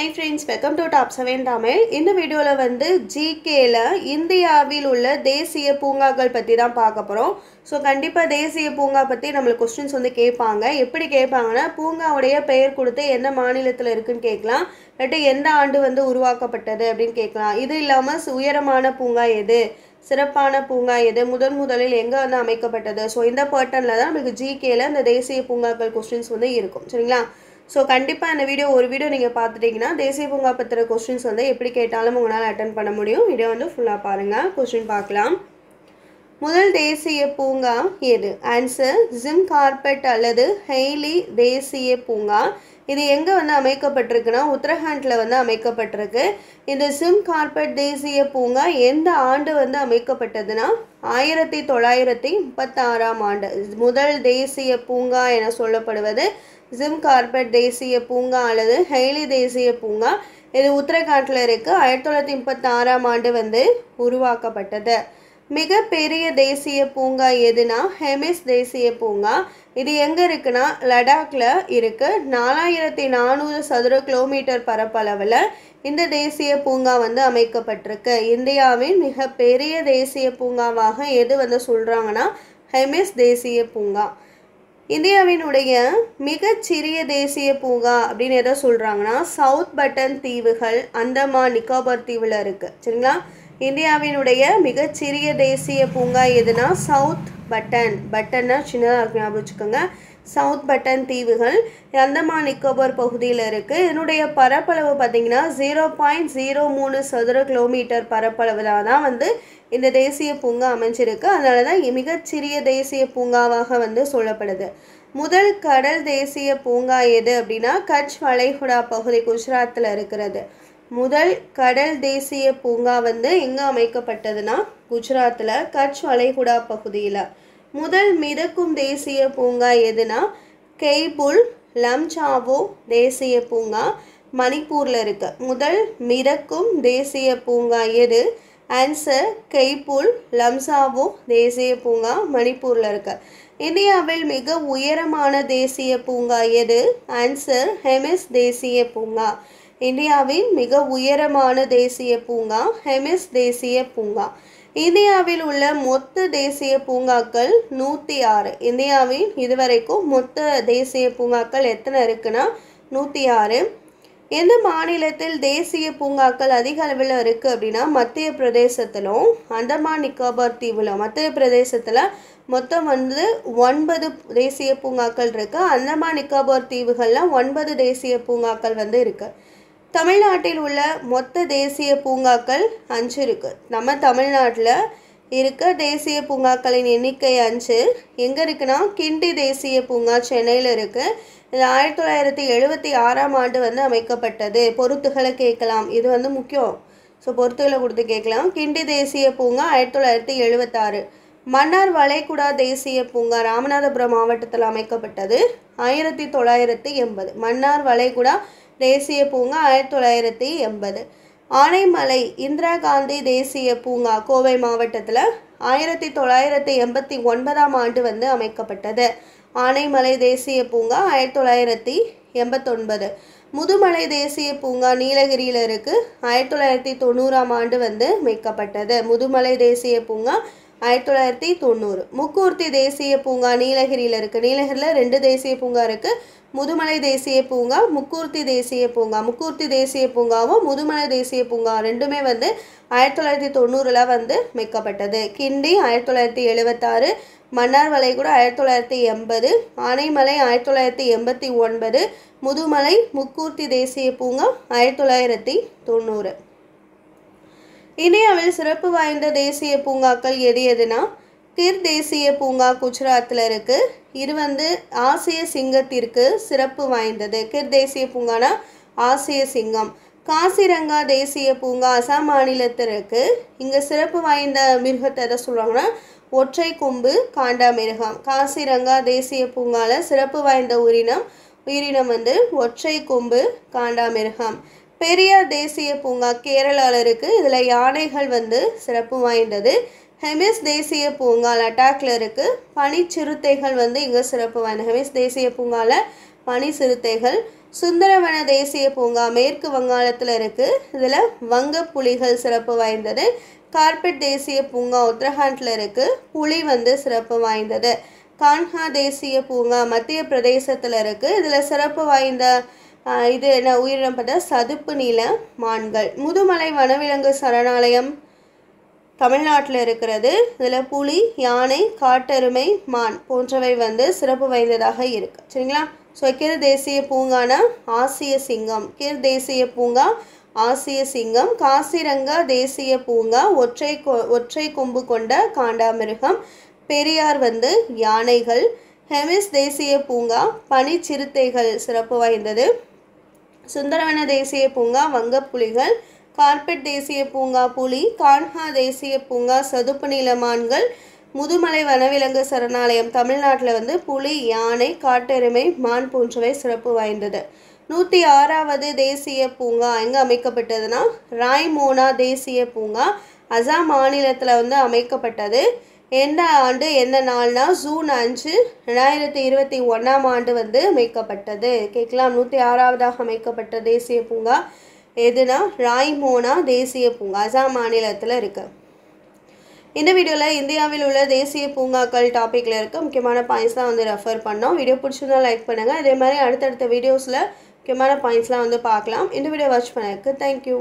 Hi friends, welcome to Top 7 Tamil. இந்த வீடியோல வந்து GKல இந்தியாவில் உள்ள தேசிய பூங்காக்கள் பத்தி தான் பார்க்க போறோம். சோ கண்டிப்பா தேசிய பூங்கா பத்தி நம்மளுக்கு क्वेश्चंस வந்து கேட்பாங்க. எப்படி கேட்பாங்கன்னா பூங்காவுடைய பெயர் கொடுத்து எந்த மாநிலத்துல இருக்குன்னு கேட்கலாம். இல்லாட்டி எந்த ஆண்டு வந்து உருவாக்கப்பட்டது அப்படினு கேட்கலாம். இது இல்லாம உயரமான பூங்கா எது? சிறப்பான பூங்கா எது? முதலில் எங்க வந்து அமைக்கப்பட்டது? சோ இந்த பேட்டர்ன்ல தான் நமக்கு GKல இந்த தேசிய பூங்காக்கள் क्वेश्चंस வந்து இருக்கும். சரிங்களா? So கண்டிப்பா இந்த ஒரு வீடியோ நீங்க பார்த்துட்டீங்கன்னா தேசிய பூங்கா பத்திர क्वेश्चंस வந்து எப்படி கேட்டாலும் உங்களால அட்டெண்ட் பண்ண முடியும். வீடியோ வந்து ஃபுல்லா பாருங்க. क्वेश्चन பார்க்கலாம். முதல் தேசிய பூங்கா எது? ஆன்சர் ஜிம் கார்பெட் அல்லது ஹெய்லி தேசிய பூங்கா. இது எங்க வந்து அமைக்கப்பட்டிருக்குன்னா உத்தரகாண்ட்ல வந்து அமைக்கப்பட்டிருக்கு. இந்த ஜிம் கார்பெட் தேசிய பூங்கா எந்த ஆண்டு வந்து அமைக்கப்பட்டதுன்னா 1936ஆம் ஆண்டு. முதல் தேசிய பூங்கா என சொல்லப்படுவது ஜிம் கார்பெட் தேசிய பூங்கா அல்லது ஹெய்லி தேசிய பூங்கா. இது உத்தரகாண்ட்ல இருக்கு. 1936ஆம் ஆண்டு வந்து உருவாக்கப்பட்டது. மிக பெரிய தேசிய பூங்கா எதுனா ஹெமிஸ் தேசிய பூங்கா. இது எங்க இருக்குன்னா லடாக்ல இருக்கு. 4400 சதுர கிலோமீட்டர் பரப்பளவுல இந்த தேசிய பூங்கா வந்து அமைக்கப்பட்டிருக்கு. இந்தியாவின் மிக பெரிய தேசிய பூங்காவாக எது வந்து சொல்றாங்கன்னா ஹெமிஸ் தேசிய பூங்கா. இந்தியாவினுடைய மிகச்சிறிய தேசிய பூங்கா அப்படின்னு எதை சொல்றாங்கன்னா சவுத் பட்டன் தீவுகள் அந்தமான் நிக்கோபார் தீவுல இருக்கு. சரிங்களா? இந்தியாவினுடைய மிகச்சிறிய தேசிய பூங்கா எதுனா சவுத் பட்டன்னா சின்னதாக இருக்கு, ஞாபகம் வச்சுக்கோங்க. சவுத் பட்டன் தீவுகள் அந்தமான் நிக்கோபார் பகுதியில் இருக்கு. இதனுடைய பரப்பளவு பார்த்தீங்கன்னா 0.03 சதுர கிலோமீட்டர் பரப்பளவு தான் வந்து இந்த தேசிய பூங்கா அமைஞ்சிருக்கு. அதனால தான் மிகச்சிறிய தேசிய பூங்காவாக வந்து சொல்லப்படுது. முதல் கடல் தேசிய பூங்கா எது அப்படின்னா கட்ச் வளைகுடா பகுதி குஜராத்தில் இருக்கிறது. முதல் கடல் தேசிய பூங்கா வந்து எங்கே அமைக்கப்பட்டதுன்னா குஜராத்தில் கட்ச் வளைகுடா பகுதியில். முதல் மிதக்கும் தேசிய பூங்கா எதுனா கெய்புல் லம்சாவோ தேசிய பூங்கா மணிப்பூரில் இருக்கு. முதல் மிதக்கும் தேசிய பூங்கா எது? ஆன்சர் கெய்புல் லம்சாவோ தேசிய பூங்கா மணிப்பூரில் இருக்கு. இந்தியாவில் மிக உயரமான தேசிய பூங்கா எது? ஆன்சர் ஹெமிஸ் தேசிய பூங்கா. இந்தியாவின் மிக உயரமான தேசிய பூங்கா ஹெமிஸ் தேசிய பூங்கா. இந்தியாவில் உள்ள மொத்த தேசிய பூங்காக்கள் 106. இந்தியாவின் இதுவரைக்கும் மொத்த தேசிய பூங்காக்கள் எத்தனை இருக்குன்னா 106. எந்த மாநிலத்தில் தேசிய பூங்காக்கள் அதிக அளவில் இருக்கு அப்படின்னா மத்திய பிரதேசத்திலும் அந்தமான் நிக்கோபார் தீவுல. மத்திய பிரதேசத்துல மொத்தம் வந்து 9 தேசிய பூங்காக்கள் இருக்கு. அந்தமான் நிக்கோபார் தீவுகள்ல 9 தேசிய பூங்காக்கள் வந்து இருக்கு. தமிழ்நாட்டில் உள்ள மொத்த தேசிய பூங்காக்கள் 5 இருக்கு. நம்ம தமிழ்நாட்டில் இருக்க தேசிய பூங்காக்களின் எண்ணிக்கை 5. எங்கே இருக்குன்னா கிண்டி தேசிய பூங்கா சென்னையில் இருக்கு. இது 1976ஆம் ஆண்டு வந்து அமைக்கப்பட்டது. பொறுத்துகளை கேட்கலாம், இது வந்து முக்கியம். ஸோ பொறுத்துகளை கொடுத்து கேட்கலாம். கிண்டி தேசிய பூங்கா 1976. மன்னார் வளைகுடா தேசிய பூங்கா ராமநாதபுரம் மாவட்டத்தில் அமைக்கப்பட்டது 1980. மன்னார் வளைகுடா தேசிய பூங்கா 1980. ஆனைமலை இந்திரா காந்தி தேசிய பூங்கா கோவை மாவட்டத்தில் 1989ஆம் ஆண்டு வந்து அமைக்கப்பட்டது. ஆனைமலை தேசிய பூங்கா 1989. முதுமலை தேசிய பூங்கா நீலகிரியில் இருக்கு. 1990ஆம் ஆண்டு வந்து அமைக்கப்பட்டது. முதுமலை தேசிய பூங்கா 1990. முக்கூர்த்தி தேசிய பூங்கா நீலகிரியில் இருக்கு. நீலகிரியில் 2 தேசிய பூங்கா இருக்கு. முதுமலை தேசிய பூங்கா, முக்கூர்த்தி தேசிய பூங்கா. முக்கூர்த்தி தேசிய பூங்காவும் முதுமலை தேசிய பூங்கா ரெண்டுமே வந்து 1990ல் வந்து அமைக்கப்பட்டது. கிண்டி 1976, மன்னார் வளைகுடா 1980, ஆனைமலை 1989, முதுமலை முக்கூர்த்தி தேசிய பூங்கா 1990. இந்தியாவில் சிறப்பு வாய்ந்த தேசிய பூங்காக்கள் எதுனா கிர் தேசிய பூங்கா குஜராத்தில் இருக்கு. இது வந்து ஆசிய சிங்கத்திற்கு சிறப்பு வாய்ந்தது. கிர் தேசிய பூங்கானா ஆசிய சிங்கம். காசிரங்கா தேசிய பூங்கா அசாம் மாநிலத்தில் இருக்கு. இங்கே சிறப்பு வாய்ந்த மிருகத்தை எதை சொல்கிறாங்கன்னா ஒற்றை கொம்பு காண்டாமிருகம். காசிரங்கா தேசிய பூங்காவில் சிறப்பு வாய்ந்த உயிரினம் வந்து ஒற்றை கொம்பு காண்டாமிருகம். பெரியார் தேசிய பூங்கா கேரளாவில் இருக்கு. இதில் யானைகள் வந்து சிறப்பு வாய்ந்தது. ஹெமிஸ் தேசிய பூங்கா லடாக்ல இருக்கு. பனிச்சிறுத்தைகள் வந்து இங்கே சிறப்பு வாய்ந்த. ஹெமிஸ் தேசிய பூங்காவில் பனி சிறுத்தைகள். சுந்தரவன தேசிய பூங்கா மேற்கு வங்காளத்தில் இருக்குது. இதில் வங்க புலிகள் சிறப்பு வாய்ந்தது. கார்பெட் தேசிய பூங்கா உத்தரகாண்டில் இருக்குது. புலி சிறப்பு வாய்ந்தது. கான்ஹா தேசிய பூங்கா மத்திய பிரதேசத்தில் இருக்குது. இதில் சிறப்பு வாய்ந்த இது என்ன உயிரினம் பார்த்தா சதுப்பு நில மான்கள். முதுமலை வனவிலங்கு சரணாலயம் தமிழ்நாட்டில் இருக்கிறது. இதில் புலி, யானை, காட்டெருமை, மான் போன்றவை சிறப்பு வாய்ந்ததாக இருக்குது. சரிங்களா? ஸோ கிர் தேசிய பூங்கானா ஆசிய சிங்கம். கிர் தேசிய பூங்கா ஆசிய சிங்கம். காசிரங்கா தேசிய பூங்கா ஒற்றை கொம்பு கொண்ட காண்டாமிருகம். பெரியார் யானைகள். ஹெமிஸ் தேசிய பூங்கா பனி சிறுத்தைகள் சிறப்பு வாய்ந்தது. சுந்தரவன தேசிய பூங்கா வங்கப்புலிகள். கார்பெட் தேசிய பூங்கா புலி. கான்ஹா தேசிய பூங்கா சதுப்பு நில மான்கள். முதுமலை வனவிலங்கு சரணாலயம் தமிழ்நாட்டில் புலி, யானை, காட்டெருமை, மான் போன்றவை சிறப்பு வாய்ந்தது. 106வது தேசிய பூங்கா எங்கே அமைக்கப்பட்டதுன்னா ராய்மோனா தேசிய பூங்கா அசாம் மாநிலத்தில் அமைக்கப்பட்டது. எந்த ஆண்டு எந்த நாள்னா ஜூன் 5, 2021 அமைக்கப்பட்டது. கேட்கலாம். 106வதாக அமைக்கப்பட்ட தேசிய பூங்கா எதுனா ராய்மோனா தேசிய பூங்கா அசாம் மாநிலத்தில் இருக்கு. இந்த வீடியோவில் இந்தியாவில் உள்ள தேசிய பூங்காக்கள் டாப்பிக்கில் இருக்க முக்கியமான பாயிண்ட்ஸ்லாம் ரெஃபர் பண்ணோம். வீடியோ பிடிச்சிருந்தா லைக் பண்ணுங்கள். இதே மாதிரி அடுத்தடுத்த வீடியோஸில் முக்கியமான பாயிண்ட்ஸ்லாம் பார்க்கலாம். இந்த வீடியோ வாட்ச் பண்ணதுக்கு தேங்க்யூ.